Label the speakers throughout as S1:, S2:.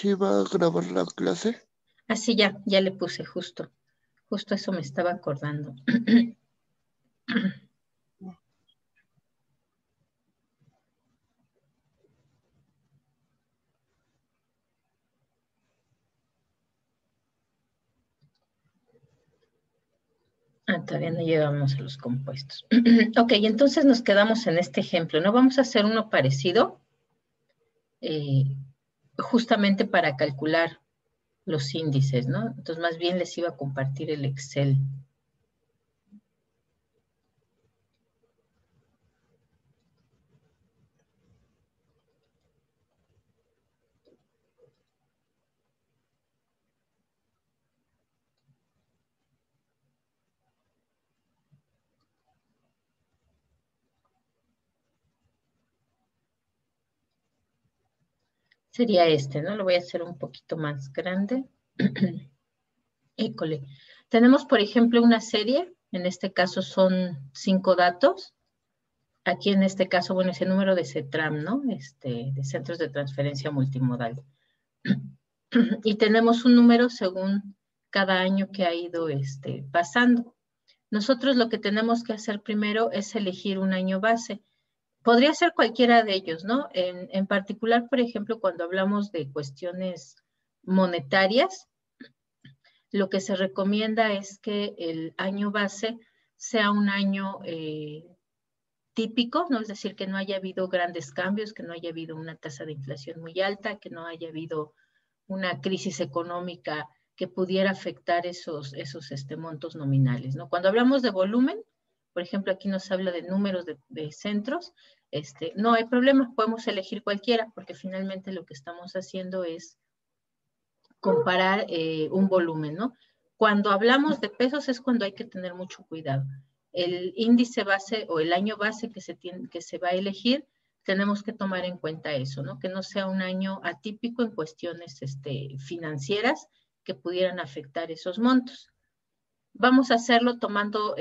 S1: ¿Sí va a grabar la clase?
S2: Así ya le puse justo. Justo eso me estaba acordando. Todavía no llegamos a los compuestos. Ok, entonces nos quedamos en este ejemplo, ¿no? Vamos a hacer uno parecido, eh, justamente para calcular los índices, ¿no? Entonces, más bien les iba a compartir el Excel. Sería este, ¿no? Lo voy a hacer un poquito más grande. École. Tenemos, por ejemplo, una serie, en este caso son 5 datos. Aquí en este caso, bueno, es el número de CETRAM, ¿no? De Centros de Transferencia Multimodal. Y tenemos un número según cada año que ha ido pasando. Nosotros lo que tenemos que hacer primero es elegir un año base. Podría ser cualquiera de ellos, ¿no? En particular, por ejemplo, cuando hablamos de cuestiones monetarias, lo que se recomienda es que el año base sea un año típico, ¿no? Es decir, que no haya habido grandes cambios, que no haya habido una tasa de inflación muy alta, que no haya habido una crisis económica que pudiera afectar esos montos nominales, ¿no? Cuando hablamos de volumen, por ejemplo, aquí nos habla de números de centros, no hay problema, podemos elegir cualquiera, porque finalmente lo que estamos haciendo es comparar un volumen, ¿no? Cuando hablamos de pesos es cuando hay que tener mucho cuidado. El índice base o el año base que se va a elegir, tenemos que tomar en cuenta eso, ¿no? Que no sea un año atípico en cuestiones financieras que pudieran afectar esos montos. Vamos a hacerlo tomando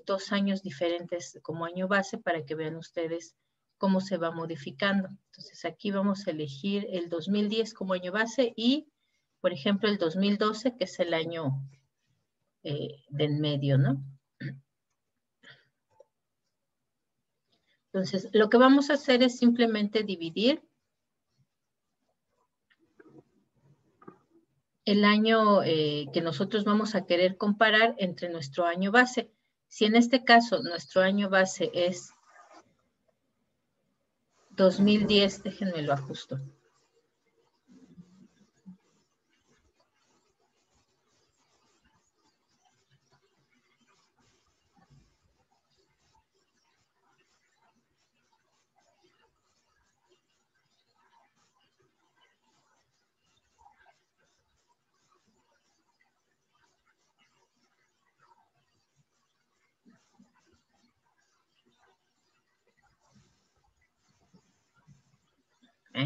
S2: 2 años diferentes como año base para que vean ustedes cómo se va modificando. Entonces aquí vamos a elegir el 2010 como año base y, por ejemplo, el 2012, que es el año de en medio, ¿no? Entonces, lo que vamos a hacer es simplemente dividir el año que nosotros vamos a querer comparar entre nuestro año base. Si en este caso nuestro año base es 2010, déjenme lo ajusto.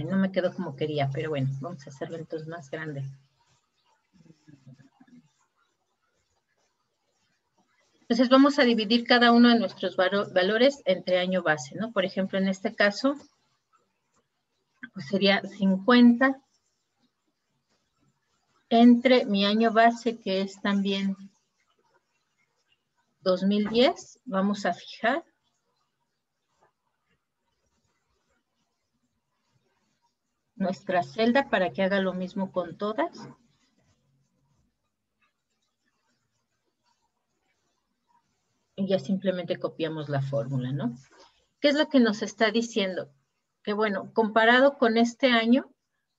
S2: No me quedó como quería, pero bueno, vamos a hacerlo entonces más grande. Entonces vamos a dividir cada uno de nuestros valores entre año base, ¿no? Por ejemplo, en este caso, pues sería 50 entre mi año base, que es también 2010. Vamos a fijar nuestra celda para que haga lo mismo con todas. Y ya simplemente copiamos la fórmula, ¿no? ¿Qué es lo que nos está diciendo? Que bueno, comparado con este año,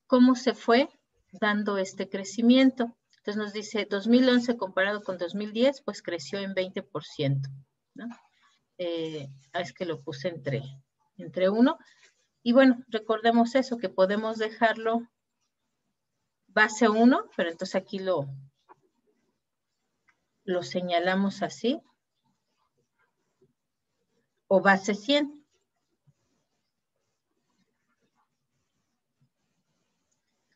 S2: ¿cómo se fue dando este crecimiento? Entonces nos dice 2011 comparado con 2010, pues creció en 20%, ¿no? Es que lo puse entre 1. Y bueno, recordemos eso, que podemos dejarlo base 1, pero entonces aquí lo señalamos así, o base 100.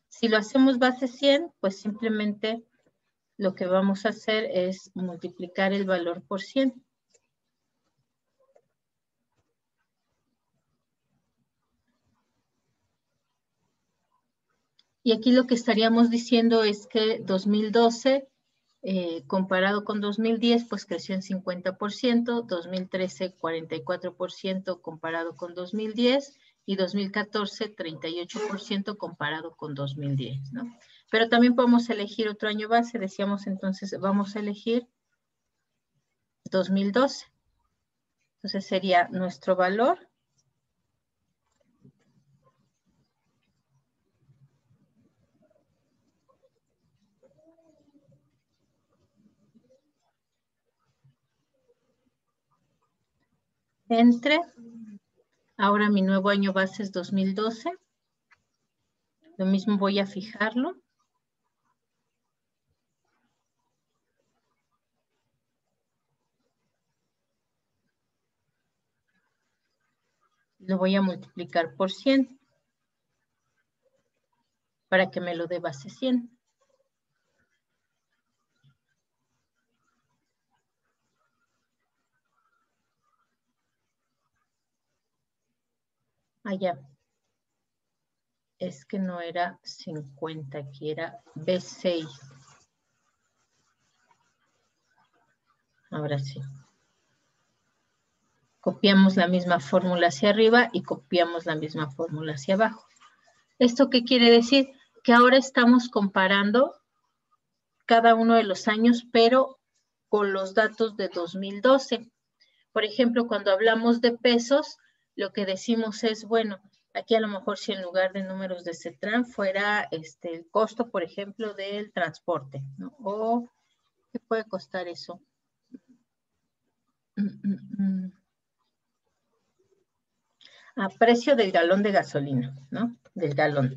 S2: Si lo hacemos base 100, pues simplemente lo que vamos a hacer es multiplicar el valor por 100. Y aquí lo que estaríamos diciendo es que 2012, comparado con 2010, pues creció en 50%, 2013 44% comparado con 2010 y 2014 38% comparado con 2010, ¿no? Pero también podemos elegir otro año base, decíamos entonces, vamos a elegir 2012. Entonces sería nuestro valor entre, ahora mi nuevo año base es 2012, lo mismo voy a fijarlo. Lo voy a multiplicar por 100 para que me lo dé base 100. Allá. Es que no era 50, aquí era B6. Ahora sí. Copiamos la misma fórmula hacia arriba y copiamos la misma fórmula hacia abajo. ¿Esto qué quiere decir? Que ahora estamos comparando cada uno de los años, pero con los datos de 2012. Por ejemplo, cuando hablamos de pesos, lo que decimos es, bueno, aquí a lo mejor si en lugar de números de CETRAN fuera el costo, por ejemplo, del transporte, ¿no? O, ¿qué puede costar eso? A precio del galón de gasolina, ¿no? Del galón.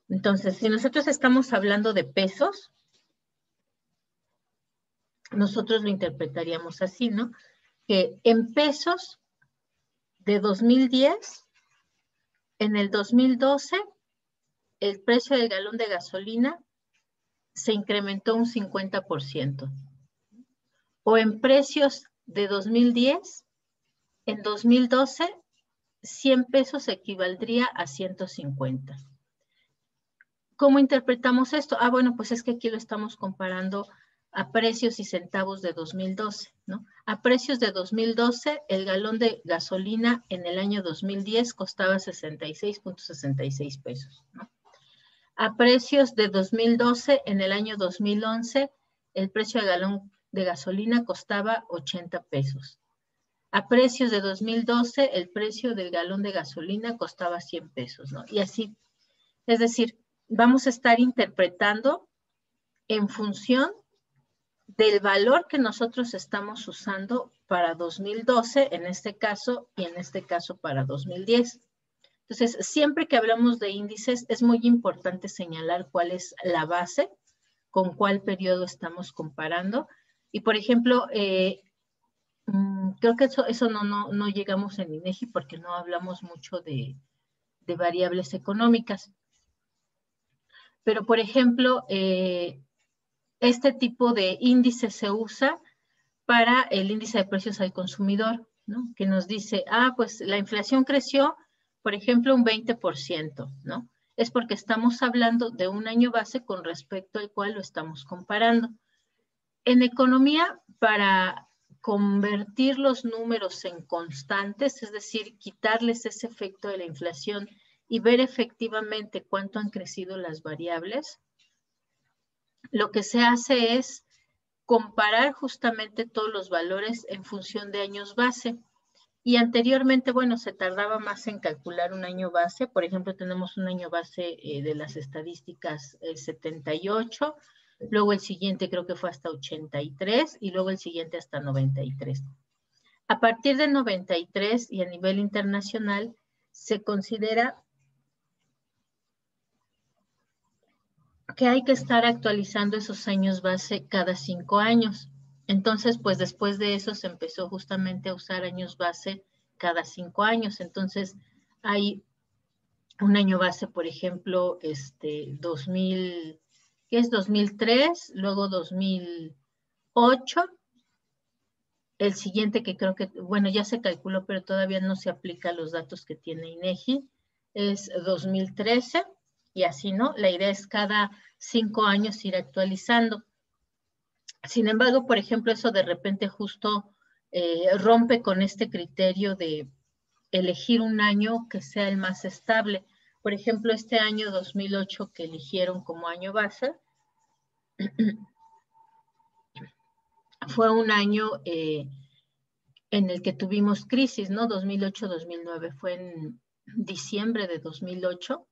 S2: Entonces, si nosotros estamos hablando de pesos, nosotros lo interpretaríamos así, ¿no? Que en pesos de 2010, en el 2012, el precio del galón de gasolina se incrementó un 50%. O en precios de 2010, en 2012, 100 pesos equivaldría a 150. ¿Cómo interpretamos esto? Ah, bueno, pues es que aquí lo estamos comparando a precios y centavos de 2012, ¿no? A precios de 2012, el galón de gasolina en el año 2010 costaba 66.66 pesos, ¿no? A precios de 2012, en el año 2011, el precio de galón de gasolina costaba 80 pesos. A precios de 2012, el precio del galón de gasolina costaba 100 pesos, ¿no? Y así, es decir, vamos a estar interpretando en función del valor que nosotros estamos usando para 2012, en este caso, y en este caso para 2010. Entonces, siempre que hablamos de índices, es muy importante señalar cuál es la base, con cuál periodo estamos comparando. Y, por ejemplo, creo que eso no llegamos en INEGI porque no hablamos mucho de variables económicas. Pero, por ejemplo, este tipo de índice se usa para el índice de precios al consumidor, ¿no? Que nos dice, pues la inflación creció, por ejemplo, un 20%, ¿no? Es porque estamos hablando de un año base con respecto al cual lo estamos comparando. En economía, para convertir los números en constantes, es decir, quitarles ese efecto de la inflación y ver efectivamente cuánto han crecido las variables, lo que se hace es comparar justamente todos los valores en función de años base. Y anteriormente, bueno, se tardaba más en calcular un año base. Por ejemplo, tenemos un año base de las estadísticas 78, luego el siguiente creo que fue hasta 83 y luego el siguiente hasta 93. A partir de 93 y a nivel internacional se considera que hay que estar actualizando esos años base cada 5 años. Entonces, pues después de eso se empezó justamente a usar años base cada 5 años. Entonces, hay un año base, por ejemplo, 2000, ¿qué es? 2003, luego 2008, El siguiente que creo que, bueno, ya se calculó, pero todavía no se aplica a los datos que tiene INEGI, es 2013, y así, ¿no? La idea es cada 5 años ir actualizando. Sin embargo, por ejemplo, eso de repente justo rompe con este criterio de elegir un año que sea el más estable. Por ejemplo, este año 2008 que eligieron como año base, fue un año en el que tuvimos crisis, ¿no? 2008-2009, fue en diciembre de 2008.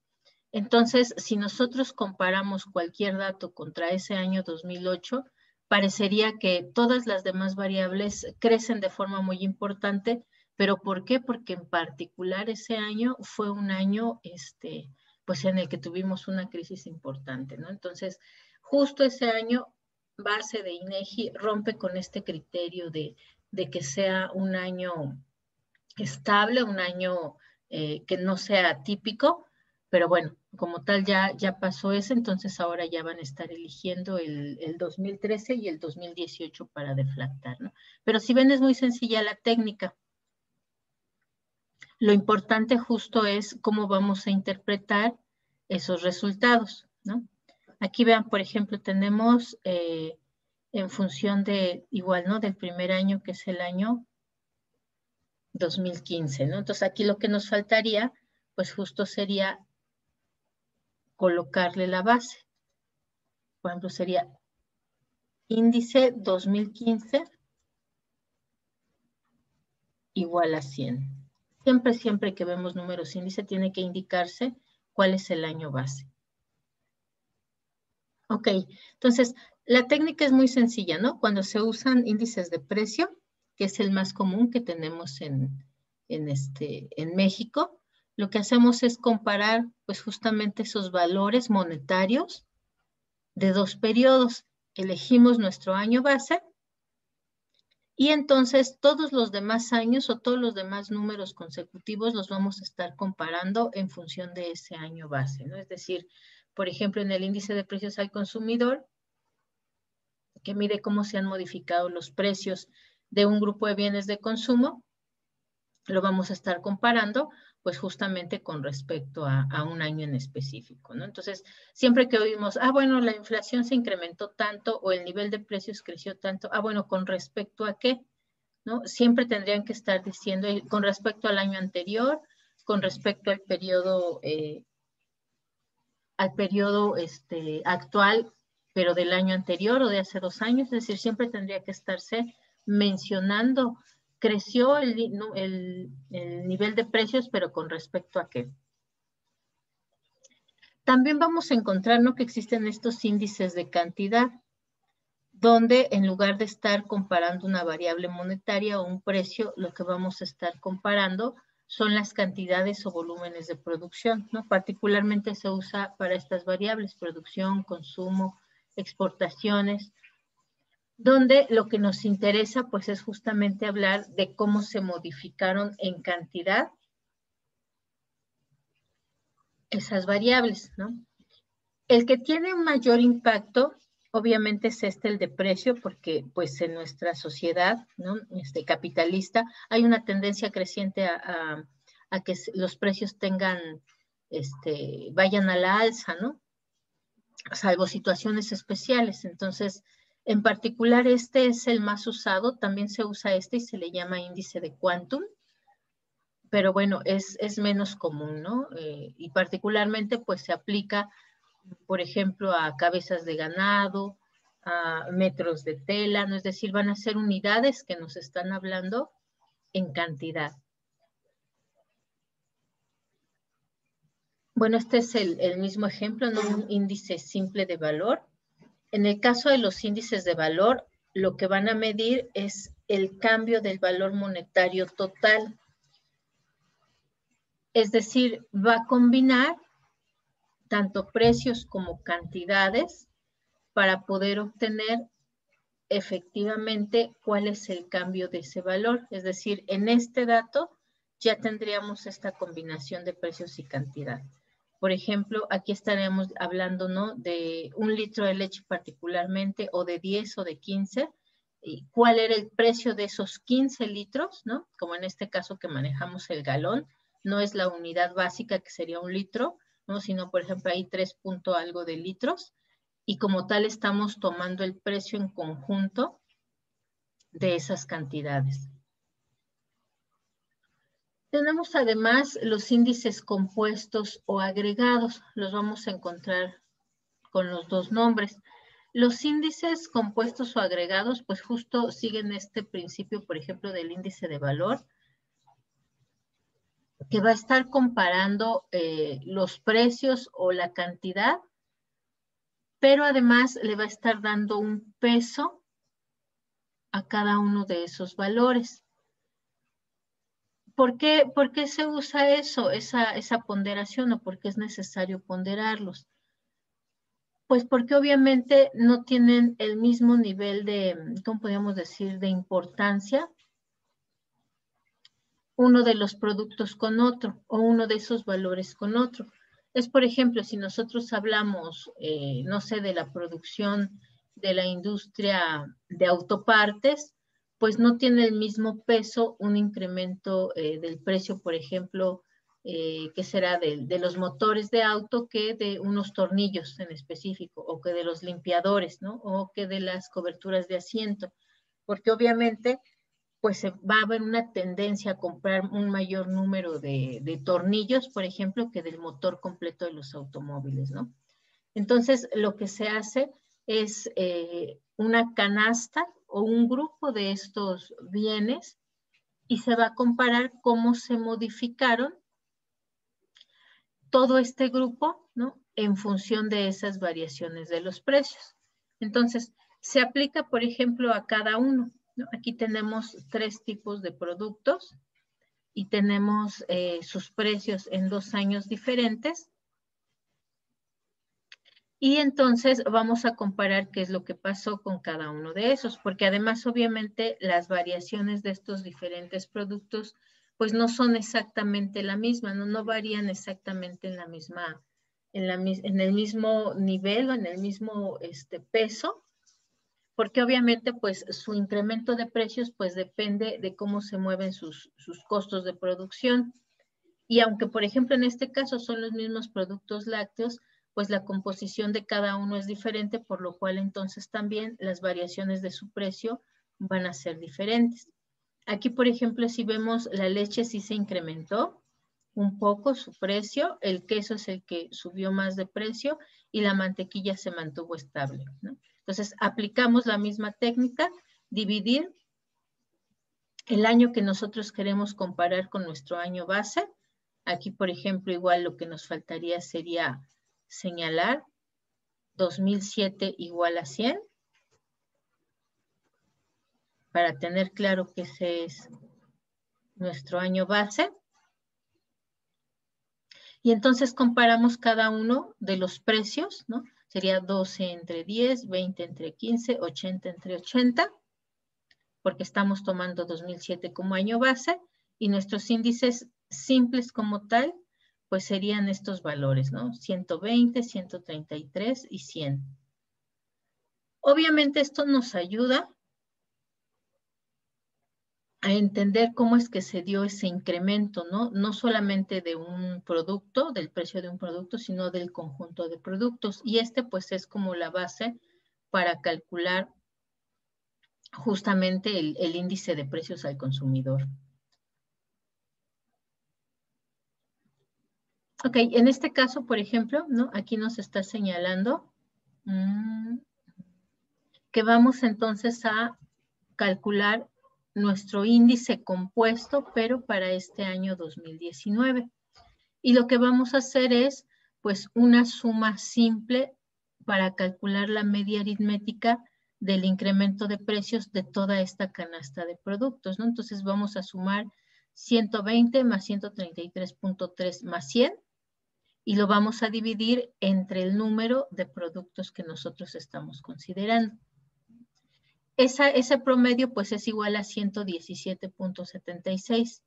S2: Entonces, si nosotros comparamos cualquier dato contra ese año 2008, parecería que todas las demás variables crecen de forma muy importante, pero ¿por qué? Porque en particular ese año fue un año, pues en el que tuvimos una crisis importante, ¿no? Entonces, justo ese año, base de INEGI rompe con este criterio de que sea un año estable, un año que no sea típico, pero bueno, como tal ya pasó ese, entonces ahora ya van a estar eligiendo el 2013 y el 2018 para deflactar, ¿no? Pero si ven, es muy sencilla la técnica. Lo importante justo es cómo vamos a interpretar esos resultados, ¿no? Aquí vean, por ejemplo, tenemos en función de, igual, ¿no? Del primer año, que es el año 2015, ¿no? Entonces aquí lo que nos faltaría, pues justo sería colocarle la base. Por ejemplo, sería índice 2015 igual a 100. Siempre que vemos números índice tiene que indicarse cuál es el año base. Ok, entonces la técnica es muy sencilla, ¿no? Cuando se usan índices de precio, que es el más común que tenemos en México, lo que hacemos es comparar pues justamente esos valores monetarios de 2 periodos. Elegimos nuestro año base y entonces todos los demás años o todos los demás números consecutivos los vamos a estar comparando en función de ese año base, ¿no? Es decir, por ejemplo, en el índice de precios al consumidor, que mide cómo se han modificado los precios de un grupo de bienes de consumo, lo vamos a estar comparando pues justamente con respecto a un año en específico, ¿no? Entonces, siempre que oímos, bueno, la inflación se incrementó tanto o el nivel de precios creció tanto, bueno, ¿con respecto a qué? ¿No? Siempre tendrían que estar diciendo con respecto al año anterior, con respecto al periodo actual, pero del año anterior o de hace 2 años, es decir, siempre tendría que estarse mencionando, creció el nivel de precios, pero con respecto a qué. También vamos a encontrar, ¿no?, que existen estos índices de cantidad, donde en lugar de estar comparando una variable monetaria o un precio, lo que vamos a estar comparando son las cantidades o volúmenes de producción, ¿no? Particularmente se usa para estas variables, producción, consumo, exportaciones, donde lo que nos interesa pues es justamente hablar de cómo se modificaron en cantidad esas variables, ¿no? El que tiene un mayor impacto, obviamente, es el de precio, porque pues en nuestra sociedad, ¿no?, capitalista, hay una tendencia creciente a que los precios vayan a la alza, ¿no? Salvo situaciones especiales. Entonces, en particular, este es el más usado. También se usa y se le llama índice de Quantum, pero bueno, es menos común, ¿no? Y particularmente, pues se aplica, por ejemplo, a cabezas de ganado, a metros de tela, ¿no? Es decir, van a ser unidades que nos están hablando en cantidad. Bueno, este es el mismo ejemplo, ¿no? Un índice simple de valor. En el caso de los índices de valor, lo que van a medir es el cambio del valor monetario total. Es decir, va a combinar tanto precios como cantidades para poder obtener efectivamente cuál es el cambio de ese valor. Es decir, en este dato ya tendríamos esta combinación de precios y cantidad. Por ejemplo, aquí estaríamos hablando, ¿no?, de 1 litro de leche particularmente, o de 10 o de 15, y cuál era el precio de esos 15 litros, ¿no? Como en este caso que manejamos el galón, no es la unidad básica que sería un litro, ¿no? Sino, por ejemplo, hay 3 punto algo de litros, y como tal estamos tomando el precio en conjunto de esas cantidades. Tenemos además los índices compuestos o agregados, los vamos a encontrar con los dos nombres. Los índices compuestos o agregados, pues justo siguen este principio, por ejemplo, del índice de valor, que va a estar comparando los precios o la cantidad, pero además le va a estar dando un peso a cada uno de esos valores. ¿Por qué se usa eso, esa ponderación, o por qué es necesario ponderarlos? Pues porque obviamente no tienen el mismo nivel de, ¿cómo podríamos decir?, de importancia uno de los productos con otro, o uno de esos valores con otro. Es, por ejemplo, si nosotros hablamos, no sé, de la producción de la industria de autopartes, pues no tiene el mismo peso un incremento del precio, por ejemplo, que será de los motores de auto, que de unos tornillos en específico, o que de los limpiadores, ¿no? O que de las coberturas de asiento, porque obviamente pues se va a haber una tendencia a comprar un mayor número de tornillos, por ejemplo, que del motor completo de los automóviles, ¿no? Entonces, lo que se hace es una canasta o un grupo de estos bienes, y se va a comparar cómo se modificaron todo este grupo, ¿no?, en función de esas variaciones de los precios. Entonces, se aplica, por ejemplo, a cada uno, ¿no? Aquí tenemos 3 tipos de productos y tenemos sus precios en 2 años diferentes. Y entonces vamos a comparar qué es lo que pasó con cada uno de esos, porque además obviamente las variaciones de estos diferentes productos pues no son exactamente la misma, no varían exactamente en la misma, en el mismo nivel o en el mismo peso, porque obviamente pues su incremento de precios pues depende de cómo se mueven sus costos de producción. Y aunque por ejemplo en este caso son los mismos productos lácteos, pues la composición de cada uno es diferente, por lo cual entonces también las variaciones de su precio van a ser diferentes. Aquí, por ejemplo, si vemos, la leche sí se incrementó un poco su precio, el queso es el que subió más de precio y la mantequilla se mantuvo estable, ¿no? Entonces, aplicamos la misma técnica, dividir el año que nosotros queremos comparar con nuestro año base. Aquí, por ejemplo, igual lo que nos faltaría sería señalar 2007 igual a 100, para tener claro que ese es nuestro año base. Y entonces comparamos cada uno de los precios, ¿no? Sería 12 entre 10, 20 entre 15, 80 entre 80, porque estamos tomando 2007 como año base, y nuestros índices simples como tal, pues serían estos valores, ¿no? 120, 133 y 100. Obviamente esto nos ayuda a entender cómo es que se dio ese incremento, ¿no? No solamente de un producto, del precio de un producto, sino del conjunto de productos. Y pues es como la base para calcular justamente el índice de precios al consumidor. Ok, en este caso, por ejemplo, ¿no? Aquí nos está señalando que vamos entonces a calcular nuestro índice compuesto, pero para este año 2019. Y lo que vamos a hacer es, pues, una suma simple para calcular la media aritmética del incremento de precios de toda esta canasta de productos, ¿no? Entonces vamos a sumar 120 más 133.3 más 100, y lo vamos a dividir entre el número de productos que nosotros estamos considerando. Ese promedio pues es igual a 117.76.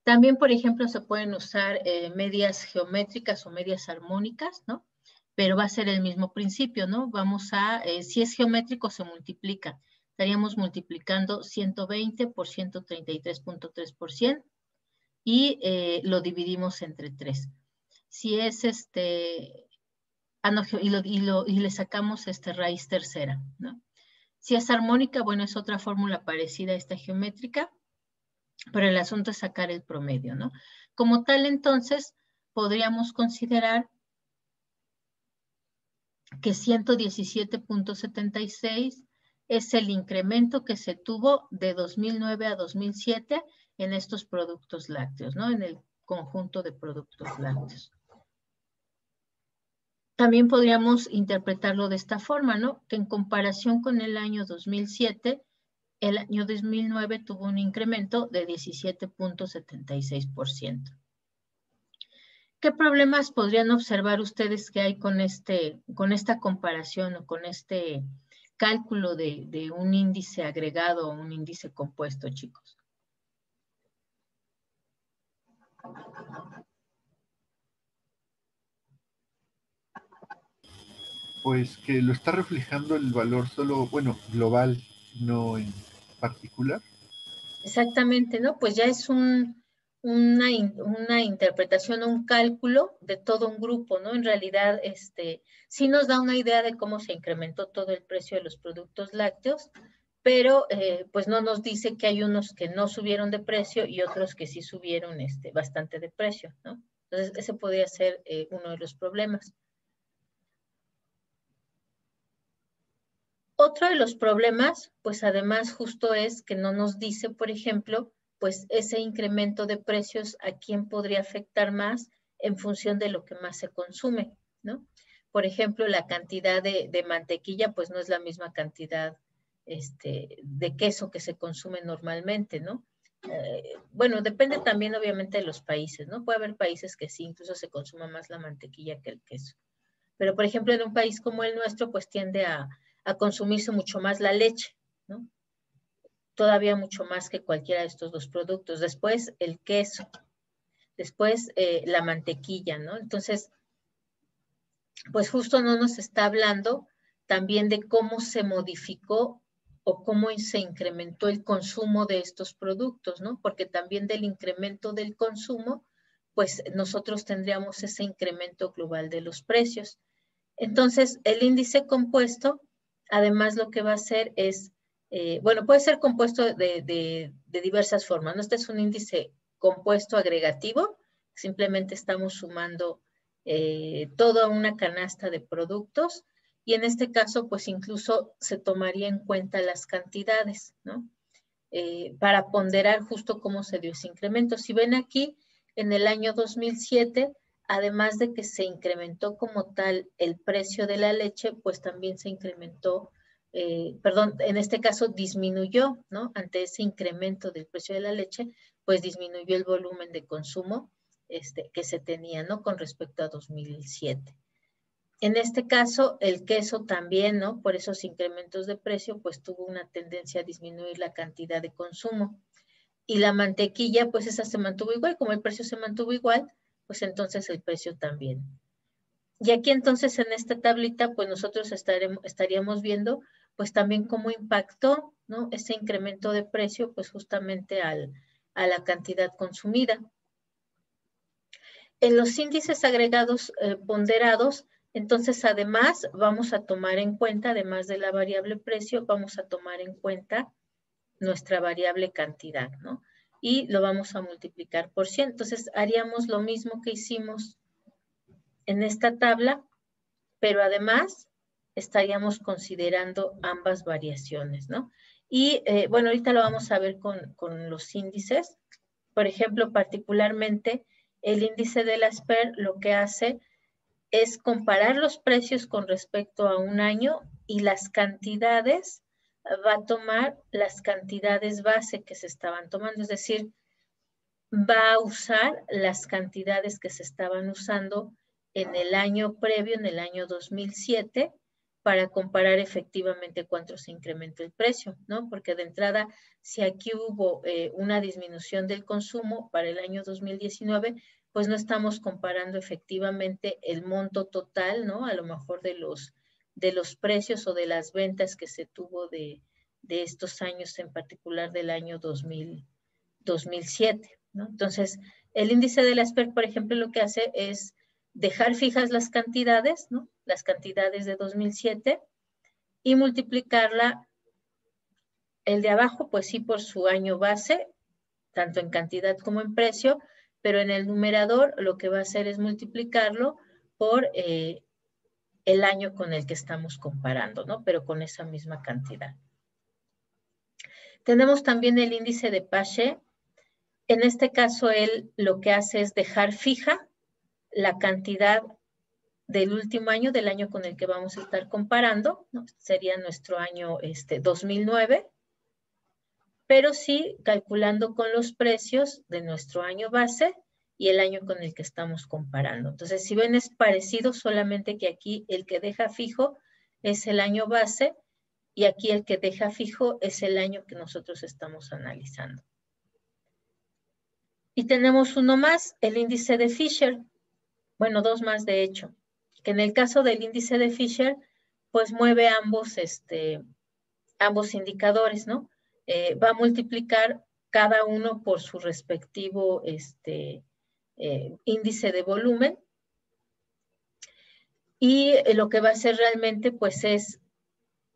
S2: También, por ejemplo, se pueden usar medias geométricas o medias armónicas, ¿no? Pero va a ser el mismo principio, ¿no? Vamos a, si es geométrico, se multiplica. estaríamos multiplicando 120 por 133.3% y lo dividimos entre 3. Si es y le sacamos raíz tercera, ¿no? Si es armónica, bueno, es otra fórmula parecida a esta geométrica, pero el asunto es sacar el promedio, ¿no? Como tal, entonces, podríamos considerar que 117.76 es el incremento que se tuvo de 2009 a 2007 en estos productos lácteos, ¿no? En el conjunto de productos lácteos. También podríamos interpretarlo de esta forma, ¿no? Que en comparación con el año 2007, el año 2009 tuvo un incremento de 17.76%. ¿Qué problemas podrían observar ustedes que hay con esta comparación o con este cálculo de un índice agregado o un índice compuesto, chicos?
S3: Pues que lo está reflejando el valor solo, bueno, global, no en particular.
S2: Exactamente, ¿no? Pues ya es una interpretación o un cálculo de todo un grupo, ¿no? En realidad, sí nos da una idea de cómo se incrementó todo el precio de los productos lácteos, pero pues no nos dice que hay unos que no subieron de precio y otros que sí subieron bastante de precio, ¿no? Entonces, ese podría ser uno de los problemas. Otro de los problemas, pues además justo es que no nos dice, por ejemplo, pues ese incremento de precios a quién podría afectar más en función de lo que más se consume, ¿no? Por ejemplo, la cantidad de mantequilla, pues no es la misma cantidad de queso que se consume normalmente, ¿no? Bueno, depende también obviamente de los países, ¿no? Puede haber países que sí, incluso se consuma más la mantequilla que el queso. Pero, por ejemplo, en un país como el nuestro, pues tiende a consumirse mucho más la leche, ¿no? Todavía mucho más que cualquiera de estos dos productos. Después, el queso. Después, la mantequilla, ¿no? Entonces, pues justo no nos está hablando también de cómo se modificó o cómo se incrementó el consumo de estos productos, ¿no? Porque también del incremento del consumo, pues nosotros tendríamos ese incremento global de los precios. Entonces, el índice compuesto, además lo que va a hacer es, bueno, puede ser compuesto de diversas formas, ¿no? Este es un índice compuesto agregativo, simplemente estamos sumando toda una canasta de productos y en este caso, pues incluso se tomaría en cuenta las cantidades, ¿no? Para ponderar justo cómo se dio ese incremento. Si ven aquí, en el año 2007, además de que se incrementó como tal el precio de la leche, pues también se incrementó, perdón, en este caso disminuyó, ¿no? Ante ese incremento del precio de la leche, pues disminuyó el volumen de consumo que se tenía, ¿no? Con respecto a 2007. En este caso, el queso también, ¿no? Por esos incrementos de precio, pues tuvo una tendencia a disminuir la cantidad de consumo. Y la mantequilla, pues esa se mantuvo igual, como el precio se mantuvo igual, pues entonces el precio también. Y aquí entonces en esta tablita, pues nosotros estaríamos viendo, pues también cómo impactó, ¿no? Ese incremento de precio, pues justamente a la cantidad consumida. En los índices agregados ponderados, entonces además vamos a tomar en cuenta, además de la variable precio, vamos a tomar en cuenta nuestra variable cantidad, ¿no? Y lo vamos a multiplicar por 100. Entonces haríamos lo mismo que hicimos en esta tabla, pero además estaríamos considerando ambas variaciones, ¿no? Y bueno, ahorita lo vamos a ver con los índices. Por ejemplo, particularmente el índice de la SPER lo que hace es comparar los precios con respecto a un año y las cantidades, va a tomar las cantidades base que se estaban tomando, es decir, va a usar las cantidades que se estaban usando en el año previo, en el año 2007, para comparar efectivamente cuánto se incrementó el precio, ¿no? Porque de entrada, si aquí hubo una disminución del consumo para el año 2019, pues no estamos comparando efectivamente el monto total, ¿no? A lo mejor de los precios o de las ventas que se tuvo de de estos años, en particular del año 2007, ¿no? Entonces, el índice de la SPER, por ejemplo, lo que hace es dejar fijas las cantidades, ¿no? Las cantidades de 2007 y multiplicarla, el de abajo, pues sí, por su año base, tanto en cantidad como en precio, pero en el numerador lo que va a hacer es multiplicarlo por el año con el que estamos comparando, ¿no? Pero con esa misma cantidad. Tenemos también el índice de Pache. En este caso, él lo que hace es dejar fija la cantidad del último año, del año con el que vamos a estar comparando, ¿no? Sería nuestro año 2009, pero sí calculando con los precios de nuestro año base y el año con el que estamos comparando. Entonces, si ven, es parecido, solamente que aquí el que deja fijo es el año base y aquí el que deja fijo es el año que nosotros estamos analizando. Y tenemos uno más, el índice de Fisher. Bueno, dos más de hecho, que en el caso del índice de Fisher, pues mueve ambos indicadores, ¿no? Va a multiplicar cada uno por su respectivo índice de volumen. Y lo que va a hacer realmente, pues, es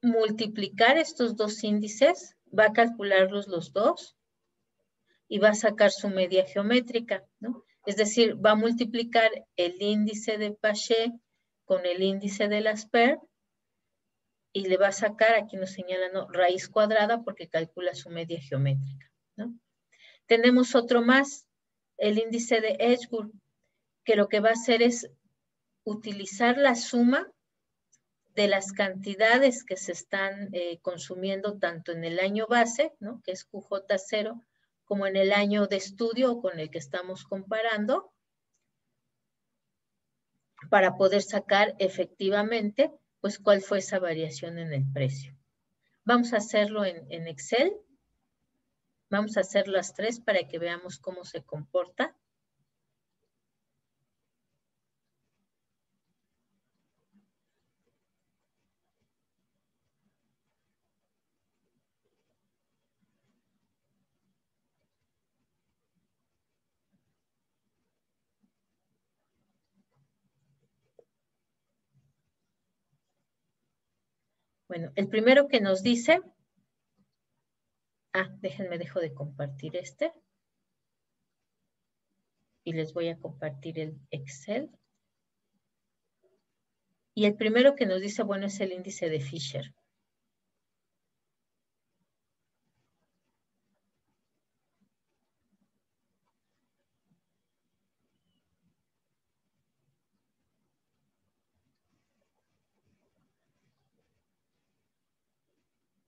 S2: multiplicar estos dos índices, va a calcularlos los dos y va a sacar su media geométrica, ¿no? Es decir, va a multiplicar el índice de Pache con el índice de la SPER y le va a sacar, aquí nos señala, ¿no?, raíz cuadrada porque calcula su media geométrica, ¿no? Tenemos otro más, el índice de Edgeworth, que lo que va a hacer es utilizar la suma de las cantidades que se están consumiendo tanto en el año base, ¿no?, que es QJ0, como en el año de estudio con el que estamos comparando, para poder sacar efectivamente, pues, cuál fue esa variación en el precio. Vamos a hacerlo en Excel. Vamos a hacer las tres para que veamos cómo se comporta. Bueno, el primero que nos dice, déjenme, dejo de compartir y les voy a compartir el Excel. Y el primero que nos dice, bueno, es el índice de Fisher.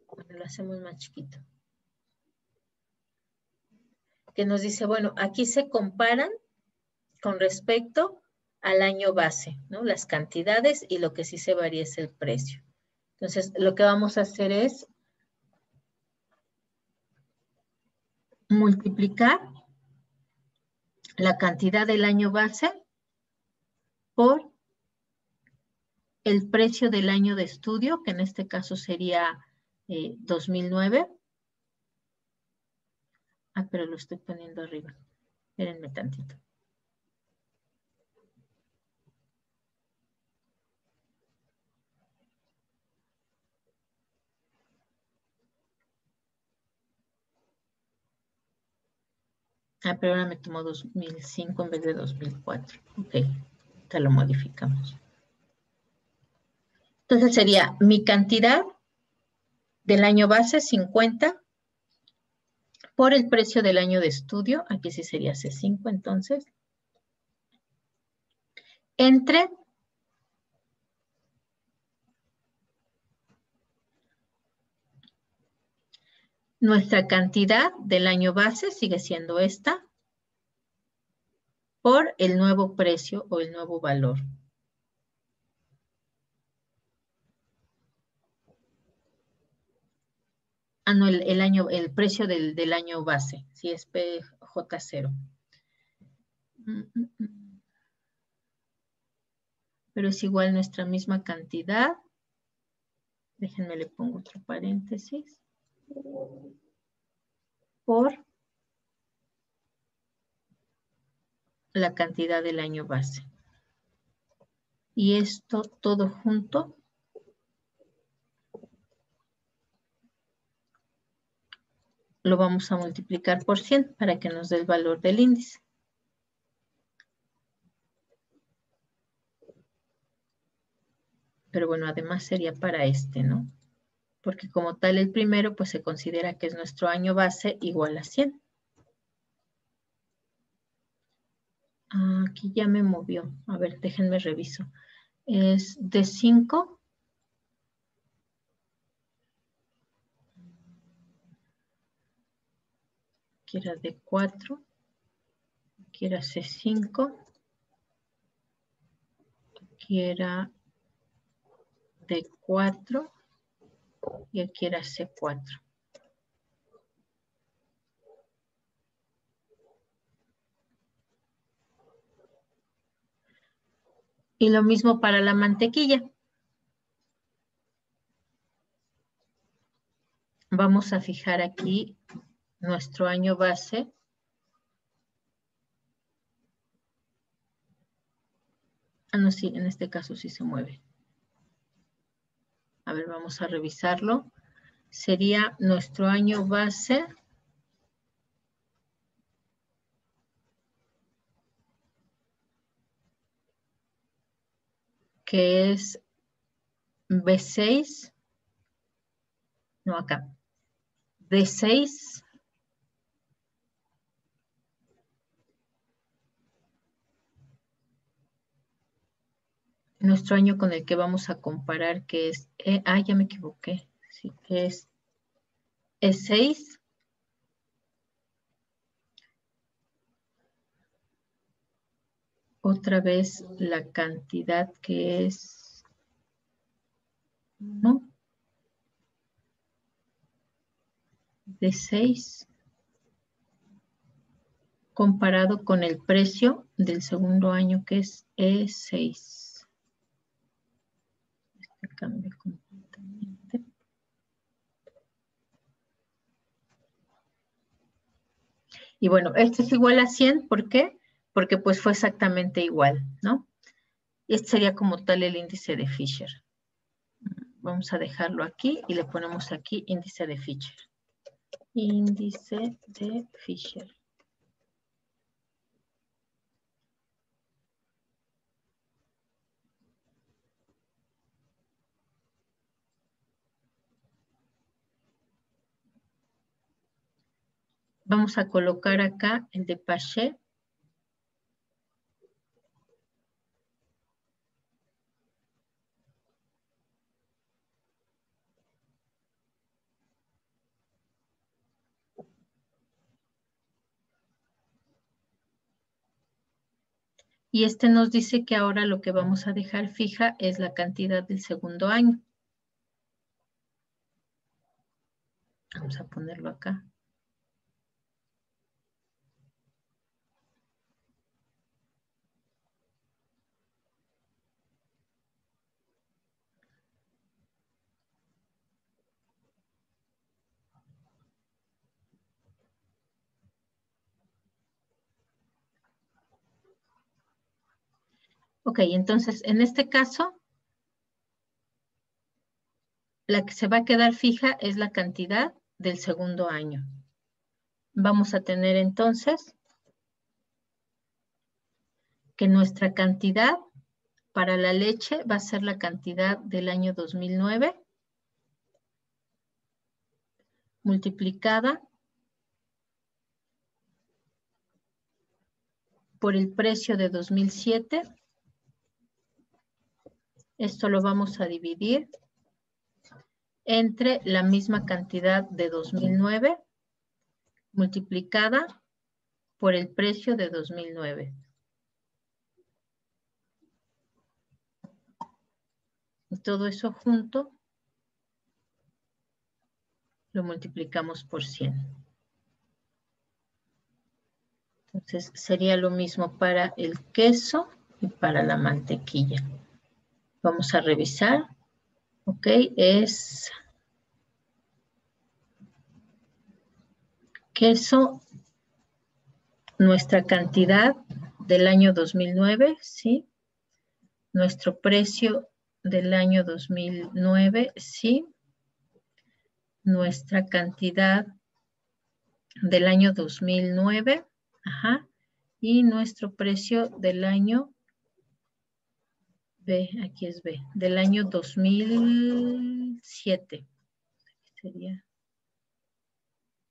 S2: Bueno, lo hacemos más chiquito. Que nos dice, bueno, aquí se comparan con respecto al año base, ¿no? Las cantidades y lo que sí se varía es el precio. Entonces, lo que vamos a hacer es multiplicar la cantidad del año base por el precio del año de estudio, que en este caso sería 2009. Pero lo estoy poniendo arriba. Espérenme tantito. Pero ahora me tomó 2005 en vez de 2004. Ok, te lo modificamos. Entonces sería mi cantidad del año base, 50, por el precio del año de estudio, aquí sí sería C5 entonces, entre nuestra cantidad del año base, sigue siendo esta, por el nuevo precio o el nuevo valor. No, el precio del año base, si es PJ0. Pero es igual nuestra misma cantidad. Déjenme, le pongo otro paréntesis. por la cantidad del año base. Y esto todo junto lo vamos a multiplicar por 100 para que nos dé el valor del índice. Pero bueno, además sería para este, ¿no? Porque como tal el primero pues se considera que es nuestro año base igual a 100. Aquí ya me movió. A ver, déjenme reviso. Es de 5. Aquí era de 4. Aquí era C5. Aquí era de 4. Y aquí era C4. Y lo mismo para la mantequilla. Vamos a fijar aquí nuestro año base. No, sí, en este caso sí se mueve. A ver, vamos a revisarlo. Sería nuestro año base. Que es B6. No, acá. D6. Nuestro año con el que vamos a comparar, que es... ya me equivoqué. Sí, que es E6. Otra vez la cantidad que es... ¿no? D6. Comparado con el precio del segundo año, que es E6. Este cambia completamente. Y bueno, este es igual a 100, ¿por qué? Porque pues fue exactamente igual, ¿no? Este sería como tal el índice de Fisher. Vamos a dejarlo aquí y le ponemos aquí índice de Fisher. Índice de Fisher. Vamos a colocar acá el de Paché. Y este nos dice que ahora lo que vamos a dejar fija es la cantidad del segundo año. Vamos a ponerlo acá. Ok, entonces en este caso, la que se va a quedar fija es la cantidad del segundo año. Vamos a tener entonces que nuestra cantidad para la leche va a ser la cantidad del año 2009 multiplicada por el precio de 2007. Esto lo vamos a dividir entre la misma cantidad de 2009 multiplicada por el precio de 2009. Y todo eso junto lo multiplicamos por 100. Entonces sería lo mismo para el queso y para la mantequilla. Vamos a revisar. Ok, es Queso, nuestra cantidad del año 2009, ¿sí? Nuestro precio del año 2009, ¿sí? Nuestra cantidad del año 2009, ajá, y nuestro precio del año B, aquí es B, del año 2007. Sería.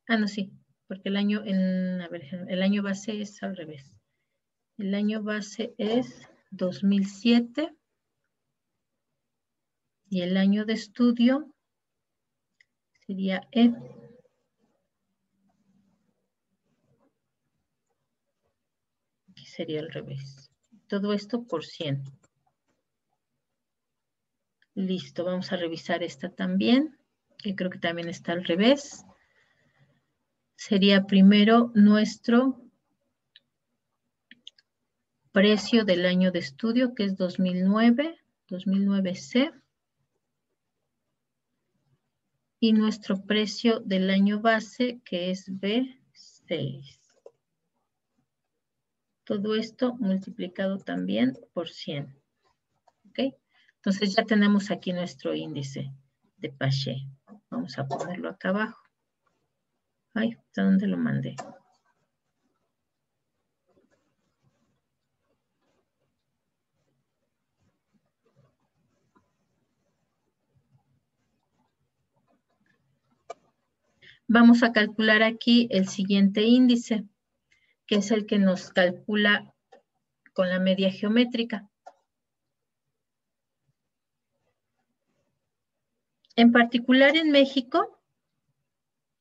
S2: Ah, no, sí, porque el año, a ver, el año base es al revés. El año base es 2007 y el año de estudio sería E. Aquí sería al revés. Todo esto por 100. Listo, vamos a revisar esta también, que creo que también está al revés. Sería primero nuestro precio del año de estudio, que es 2009, 2009C. Y nuestro precio del año base, que es B6. Todo esto multiplicado también por 100. ¿Ok? Entonces ya tenemos aquí nuestro índice de Paget. Vamos a ponerlo acá abajo. Ay, ¿hasta dónde lo mandé? Vamos a calcular aquí el siguiente índice, que es el que nos calcula con la media geométrica. En particular en México,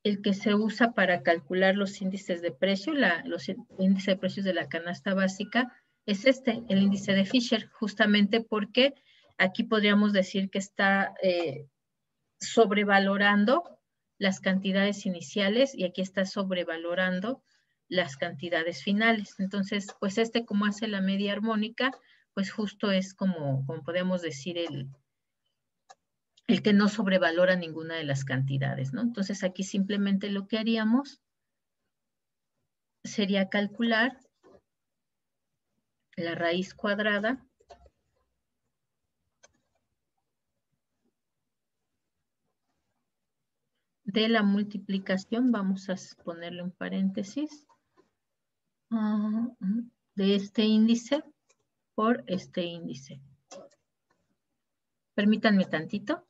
S2: el que se usa para calcular los índices de precio, los índices de precios de la canasta básica, es el índice de Fisher, justamente porque aquí podríamos decir que está sobrevalorando las cantidades iniciales y aquí está sobrevalorando las cantidades finales. Entonces, pues como hace la media armónica, pues justo es como podemos decir el que no sobrevalora ninguna de las cantidades, ¿no? Entonces aquí simplemente lo que haríamos sería calcular la raíz cuadrada de la multiplicación, vamos a ponerle un paréntesis, de este índice por este índice. Permítanme tantito.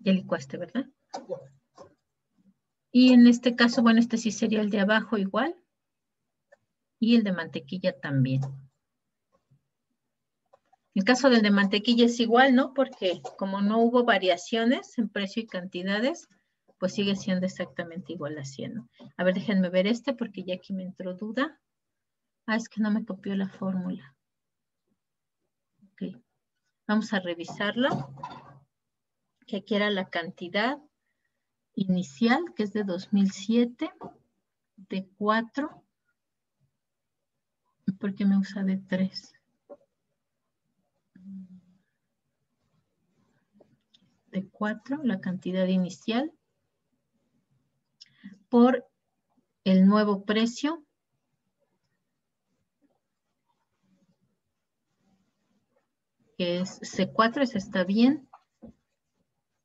S2: Ya licuaste, ¿verdad? Y en este caso, bueno, este sí sería el de abajo igual. Y el de mantequilla también. El caso del de mantequilla es igual, ¿no? Porque como no hubo variaciones en precio y cantidades, pues sigue siendo exactamente igual a 100, ¿no? A ver, déjenme ver este porque ya aquí me entró duda. Ah, es que no me copió la fórmula. Ok. Vamos a revisarla. Que aquí era la cantidad inicial, que es de 2007, de 4. ¿Por qué me usa de 3? De 4, la cantidad inicial, por el nuevo precio, que es C4, ese está bien,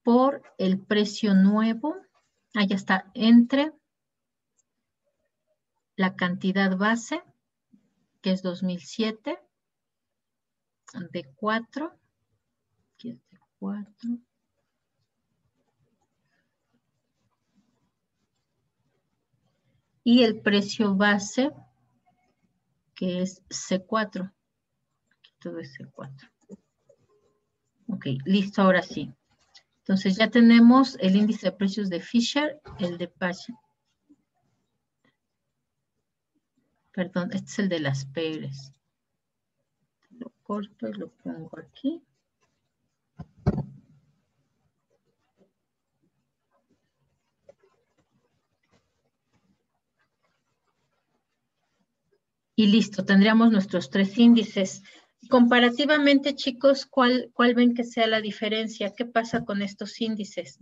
S2: por el precio nuevo, ya está, entre la cantidad base, que es 2007, de 4, aquí es de 4, y el precio base, que es C4, aquí todo es C4. Ok, listo, ahora sí. Entonces ya tenemos el índice de precios de Fisher, el de Pache. Perdón, este es el de las Pérez. Lo corto y lo pongo aquí. Y listo, tendríamos nuestros 3 índices. Comparativamente, chicos, ¿cuál ven que sea la diferencia? ¿Qué pasa con estos índices?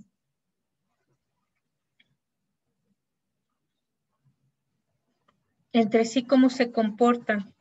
S2: Entre sí, ¿cómo se comportan?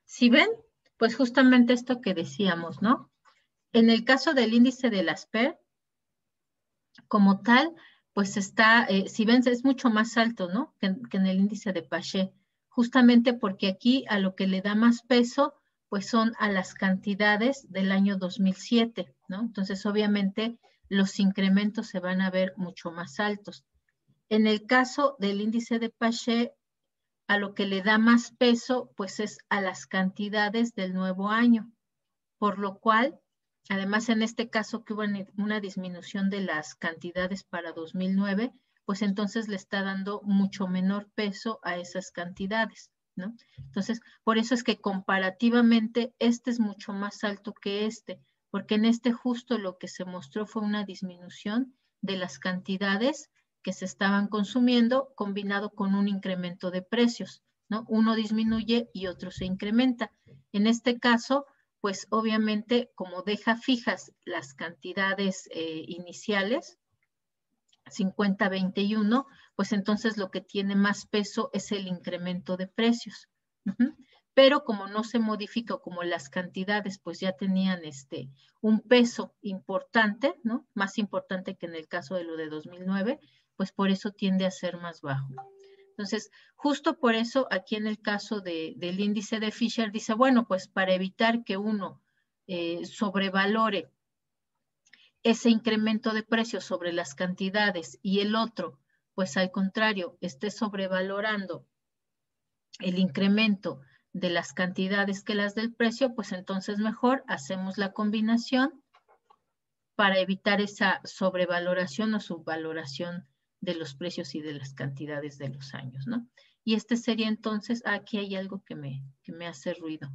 S2: ¿Sí ven? Pues justamente esto que decíamos, ¿no? En el caso del índice de las PER, como tal, pues está, si ven, es mucho más alto, ¿no? Que en el índice de Pache, justamente porque aquí a lo que le da más peso, pues son a las cantidades del año 2007, ¿no? Entonces, obviamente, los incrementos se van a ver mucho más altos. En el caso del índice de Pache, a lo que le da más peso, pues es a las cantidades del nuevo año, por lo cual, además en este caso que hubo una disminución de las cantidades para 2009, pues entonces le está dando mucho menor peso a esas cantidades, ¿no? Entonces, por eso es que comparativamente este es mucho más alto que este, porque en este justo lo que se mostró fue una disminución de las cantidades que se estaban consumiendo combinado con un incremento de precios, ¿no? Uno disminuye y otro se incrementa. En este caso, pues obviamente como deja fijas las cantidades iniciales, 50, 20 y 1, pues entonces lo que tiene más peso es el incremento de precios. Pero como no se modifica, como las cantidades pues ya tenían un peso importante, ¿no? Más importante que en el caso de lo de 2009, pues por eso tiende a ser más bajo. Entonces, justo por eso, aquí en el caso del índice de Fisher, dice, bueno, pues para evitar que uno sobrevalore ese incremento de precios sobre las cantidades y el otro, pues al contrario, esté sobrevalorando el incremento de las cantidades que las del precio, pues entonces mejor hacemos la combinación para evitar esa sobrevaloración o subvaloración de los precios y de las cantidades de los años, ¿no? Y este sería entonces, aquí hay algo que me hace ruido.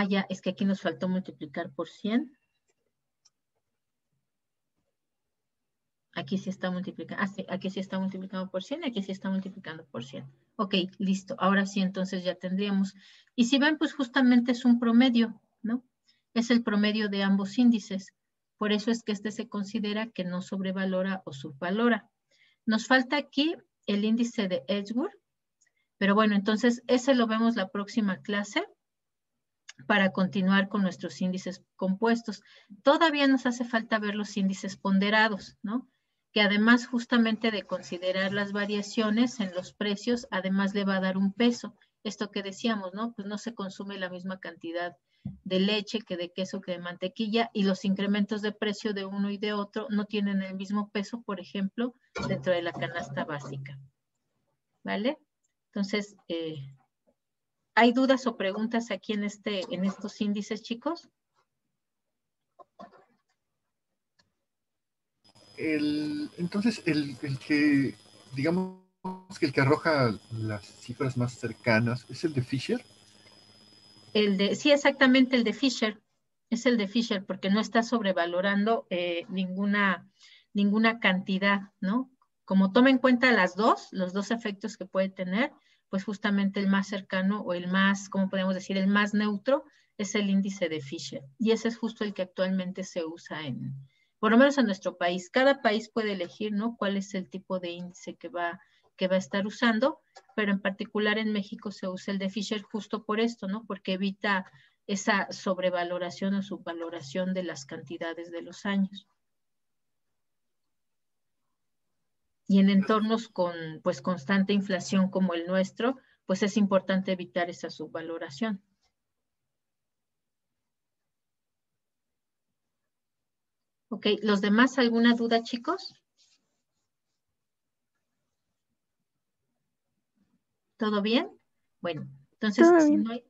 S2: Ya, es que aquí nos faltó multiplicar por 100. Aquí sí está multiplicando. Ah, sí, aquí sí está multiplicando por 100 y aquí sí está multiplicando por 100. Ok, listo. Ahora sí, entonces ya tendríamos. Y si ven, pues justamente es un promedio, ¿no? Es el promedio de ambos índices. Por eso es que este se considera que no sobrevalora o subvalora. Nos falta aquí el índice de Edgeworth. Pero bueno, entonces ese lo vemos la próxima clase para continuar con nuestros índices compuestos. Todavía nos hace falta ver los índices ponderados, ¿no? Que además justamente de considerar las variaciones en los precios, además le va a dar un peso. Esto que decíamos, ¿no? Pues no se consume la misma cantidad de leche que de queso que de mantequilla y los incrementos de precio de uno y de otro no tienen el mismo peso, por ejemplo, dentro de la canasta básica. ¿Vale? Entonces, ¿hay dudas o preguntas aquí en estos índices, chicos?
S3: Entonces, el que, digamos que el que arroja las cifras más cercanas es el de Fisher.
S2: Sí, exactamente el de Fisher. Es el de Fisher porque no está sobrevalorando ninguna cantidad, ¿no? Como toma en cuenta los dos efectos que puede tener, pues justamente el más cercano o el más, ¿cómo podemos decir? El más neutro es el índice de Fisher. Y ese es justo el que actualmente se usa por lo menos en nuestro país. Cada país puede elegir, ¿no? Cuál es el tipo de índice que va a estar usando, pero en particular en México se usa el de Fisher justo por esto, ¿no? Porque evita esa sobrevaloración o subvaloración de las cantidades de los años. Y en entornos con pues constante inflación como el nuestro, pues es importante evitar esa subvaloración. Ok, ¿los demás alguna duda, chicos? ¿Todo bien? Bueno, entonces,
S1: Todo
S2: si
S1: bien.
S2: no hay...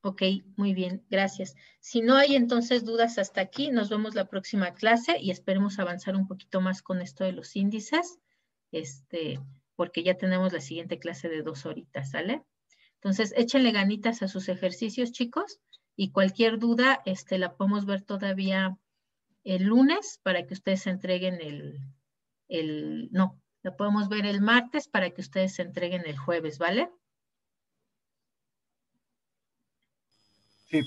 S2: Ok, muy bien, gracias. Si no hay entonces dudas hasta aquí, nos vemos la próxima clase y esperemos avanzar un poquito más con esto de los índices, porque ya tenemos la siguiente clase de 2 horitas, ¿sale? Entonces, échenle ganitas a sus ejercicios, chicos, y cualquier duda, la podemos ver todavía el lunes para que ustedes entreguen no, la podemos ver el martes para que ustedes entreguen el jueves, ¿vale?
S3: Sí,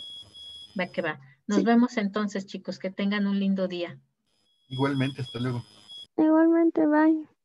S2: Va que va. Nos
S1: Sí,
S2: vemos entonces, chicos. Que tengan un lindo día.
S3: igualmente, hasta luego.
S1: igualmente, bye.